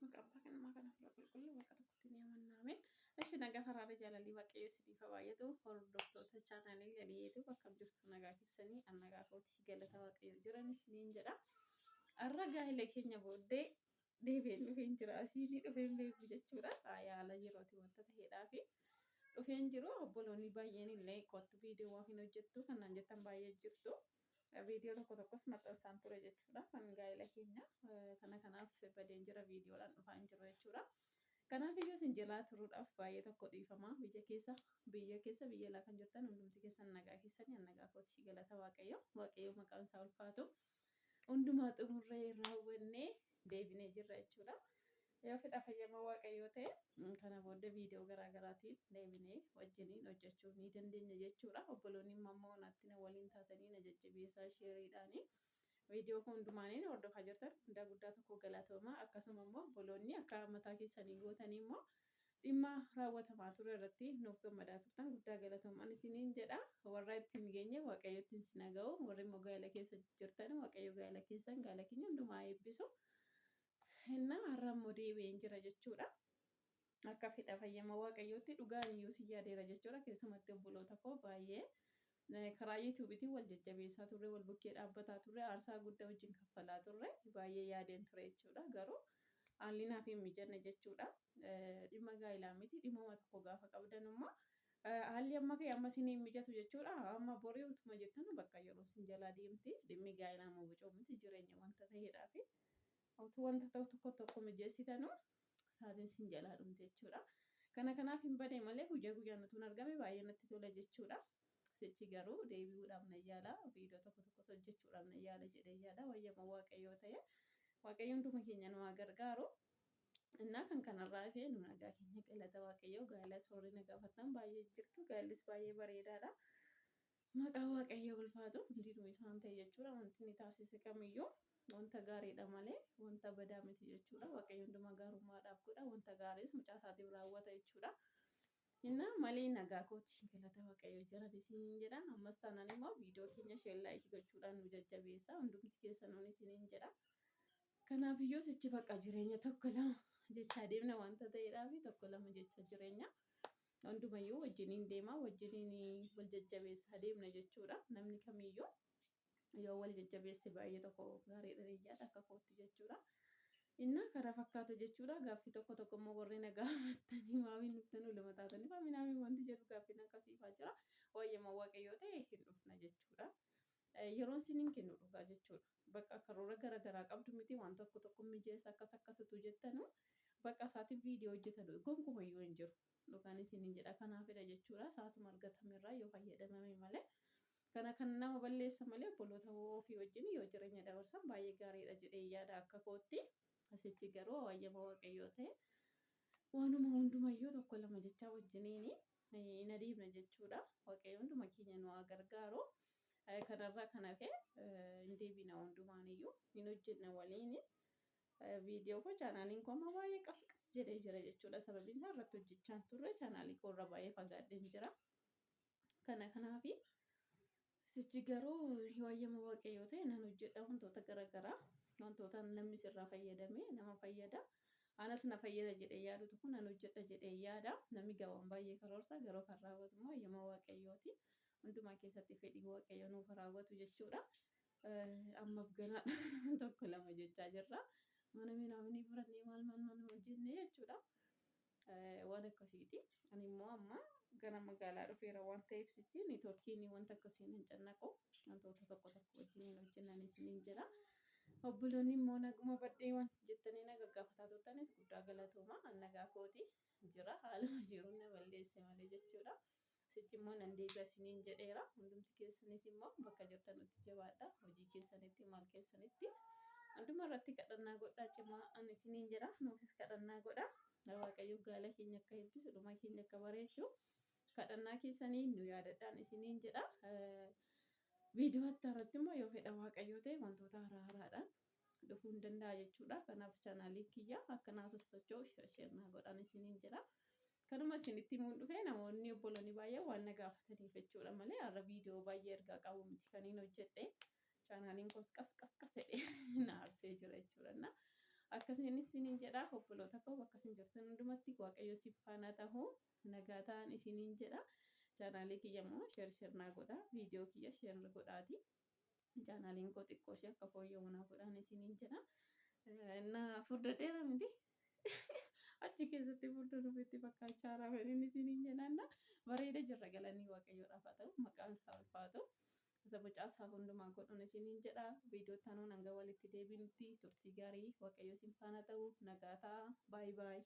maqabbaa kan namaa kana fira qulqulluu bakka tokkotti ni amannaame. Eshi nagaa faraarra jaalalli waaqayyo isiniif baay'atu hordoftoota chaanaalii gadiyeetu bakka jirtu nagaa keessanii an nagaa kooti galata waaqayyo jiran isiniin jedha. Arra gaa'ela keenya booddee deebiin dhufeen jira asii dhufeen beeku jechuudha. Yaala yerooti wanta ta'eedhaa fi dhufeen jiru obboloonni baay'een illee kottu viidiyoo waan hin hojjettu kanaan jettan baay'ee jirtu. Viidiyoo tokko tokkos maxxansaan ture jechuudha. Kan gaa'ela keenya kanaaf badeen jira viidiyoodhaan dhufaa hin jiru jechuudha. Kanaaf iyyuu isin jalaa turuudhaaf baay'ee tokko dhiifama. Biyya keessa biyya alaa kan jirtan hundumti keessan nagaa keessanii an nagaa kooti galata waaqayyo. Waaqayyo maqaan isaa ulfaatu. Hundumaa xumurree raawwannee deebinee jirra jechuudha. Yoo fedha fayyama waaqayyoo ta'e kana booda viidiyoo garaagaraatiin deebinee wajjiniin hojjechuu ni dandeenya jechuudha. Obboloonni immoo naatti na waliin taatanii na jajjabeessaa sheeriidhaanii viidiyoo kun hundumaaniin hordofaa jirtan hundaa guddaa tokko galatoomaa. Akkasuma immoo obboloonni akka mataa keessanii gootanii immoo dhimma raawwatamaa ture irratti nuuf gammadaa turtan guddaa galatoomaan isiniin jedha. Warra ittiin geenye waaqayyo ittiin si naga'u warri immoo gaa'ela keessa jirtan waaqayyo gaa'ela keessan gaa'ela keenya hundumaa eebbisu. Innaa har'a immoo deebi'een jira jechuudha. Akka fedha fayyama waaqayyootti dhugaan iyyuu si yaadeera jechuudha. Keessumatti obboloota koo baay'ee karaa yuutuubiitiin wal jajjabeessaa turre, wal bukkee dhaabbataa turre, aarsaa guddaa wajjin kaffalaa turre baay'ee yaadeen ture jechuudha. Garuu haalli naaf hin mijanne jechuudha. Dhimma gaa'elaa miti dhimma tokko gaafa qabdan immoo haalli amma ka'e amma isin hin mijatu jechuudha. Amma borii utuma jettan bakka yeroo isin jalaa deemti dhimmi gaa'elaa immoo wucoo miti jireenya wanta ta'eedhaa fi utuu wanta tokko mijeessitanuu saatiin sin jalaa dhumte jechuudha. Kanaaf hin badne malee guyyaa guyyaan utuun argame baay'ee natti tola jechuudha. Sichi garuu deebi'uudhaaf na yaala viidiyoo tokko hojjechuudhaaf na yaala jedhee yaada wayyama waaqayyoo ta'e waaqayyo hunduma keenya nu gargaaru. Innaa kan kanarraa hafee nu nagaa keenya galata waaqayyoo gaa'ela soorri na gaafattan baay'ee jirtu gaa'ellis baay'ee bareedaadha. Maqaa waaqayyoo ulfaatu hundinuu isaan ta'e jechuudha. Wanti ni taasise kamiyyuu wanta gaariidha malee wanta badaa miti jechuudha. Waaqayyo hundumaa gaarummaadhaaf godha. Wanta gaariis mucaa isaatiif raawwata jechuudha. Innaa malee nagaa kooti galata waaqayyo jiran isiniin jedha. Ammas taanaan immoo viidiyoo keenya sheellaayit gochuudhaan nu jajjabeessa. Hundumti keessanoon isiniin jedha. Kanaaf iyyuu sichi bakka jireenya tokko lama jecha deemna wanta ta'eedhaa fi tokko lama jecha jireenya hundumayyuu wajjiniin deema wajjiniin wal jajjabeessaa deemna jechuudha. Namni kamiyyuu yoo wal jajjabeesse baay'ee tokko gaariidha yaada akka kootti jechuudha. Innaa kana fakkaata jechuudha. Gaaffii tokko immoo warri na gaafatanii maamiin dhuftanii lama taatanii faaminaamiin wanti jedhu gaaffiin akkasiifaa jira. Wayyama waaqayyoo ta'e hin dhufna jechuudha. Yeroon isiniin kennu dhugaa jechuudha. Bakka karoora garaagaraa qabdu miti waan tokko mijeessa akkasitu jettanu bakka isaatiif viidiyoo hojjetan gonkumayyuu hin jiru. Dhugaan isiniin jedha kanaafidha jechuudha. Saatuma argatamerraa yoo fayyadamame malee. Kana kan nama balleessa malee obboloota ofii wajjin yoo jireenya dabarsan baay'ee gaariidha jedhee yaada akka kootti. Asichi garuu wayyama waaqayyoo ta'e waanuma hundumayyuu tokko lama jechaa wajjiniin hin adeemna jechuudha. Waaqayyo hunduma keenya nu gargaaru. Kanarraa kan hafe hin deebina hundumaaniyyuu hin hojjenna waliin. Viidiyoo koo chaanaaliin koo amma baay'ee qasqas jedhee jira jechuudha. Sababiin isaa irratti hojjechaa turre chaanaalii koo irra baay'ee fagaadheen jira. Kanaafi sichi garuu wayyama waaqayyoo ta'e nan hojjedha wantoota garaagaraa wantoota namni sirraa fayyadamee nama fayyada. Anas na fayyada jedhee yaadu tokko nan hojjedha jedhee yaada. Namni gabaan baay'ee karoorsa garuu kan raawwatu immoo wayyama waaqayyooti. Hundumaa keessatti fedhii waaqayyoo nuuf raawwatu jechuudha. Ammaaf ganaa tokko lama jechaa jirra. Mana minaaminii fudhannee maal hojjennee jechuudha. Waan akkasiiti. Ani immoo amma gara magaalaa dhufeera waan ta'eef sichi niitoorkiin wanta akkasiin hin cannaqu. Wantoota tokko wajjin hojjennan isiniin jedha. Obboloonni immoo naguma baddee waan jettanii na gaggaafataa turtanis guddaa galatooma. Nagaa kooti jira haaluma jiruun na balleesse malee jechuudha. Sichi immoo nan deebi'a isiniin jedheera. Hundumti keessanis immoo bakka jirtanutti jabaadha. Hojii keessanitti maal keessanitti hunduma irratti kadhannaa godhaa cimaa ani isiniin jedha. Nuufis kadhannaa godha. Waaqayyo gaa'ela keenya akka eebbisu dhuma keenya akka bareechu kadhannaa keessanii nu yaadadhaan isiniin jedha. Viidiyoo irratti immoo yoo fedha waaqayyoo ta'e wantoota haaraadhaan dhufuu hin danda'a jechuudha. Kanaaf chaanaalii kiyya akka naa sosocho'u sheernaa godhaan isiniin jedha. Kanuma isinitti himuun dhufee namoonni obboloonni baay'ee waan na gaafataniif jechuudha malee har'a viidiyoo baay'ee ergaa qabu miti kan hin hojjedhe. Chaanaaliin koos qas jedhee na aarsee jira jechuudha. akkasiin isiniin jedha obboloota koo bakka isin jirtan hundumatti waaqayyo si faana ta'u nagaa ta'an isiniin jedha. Chaanaalii kiyya immoo sheer naa godha viidiyoo kiyya sheer godhaati. Chaanaaliin koo xiqqoo ishee akka fooyya'u naa godhaan isiniin jedha. Na furdadheera miti. Achi keessatti furdaa dhufetti fakkaachaa rafanii isiniin jedhaanna. Bareeda jirra galanii waaqayyoodhaaf haa ta'u maqaan isaa ulfaa ta'u. Isa bocaa isaa hundumaa godhuun isiniin jedha. Viidiyoo tanuun hanga walitti deebinutti turtii gaarii waaqayyo isin faana ta'u nagaa ta'a. Baay'ee baay'ee.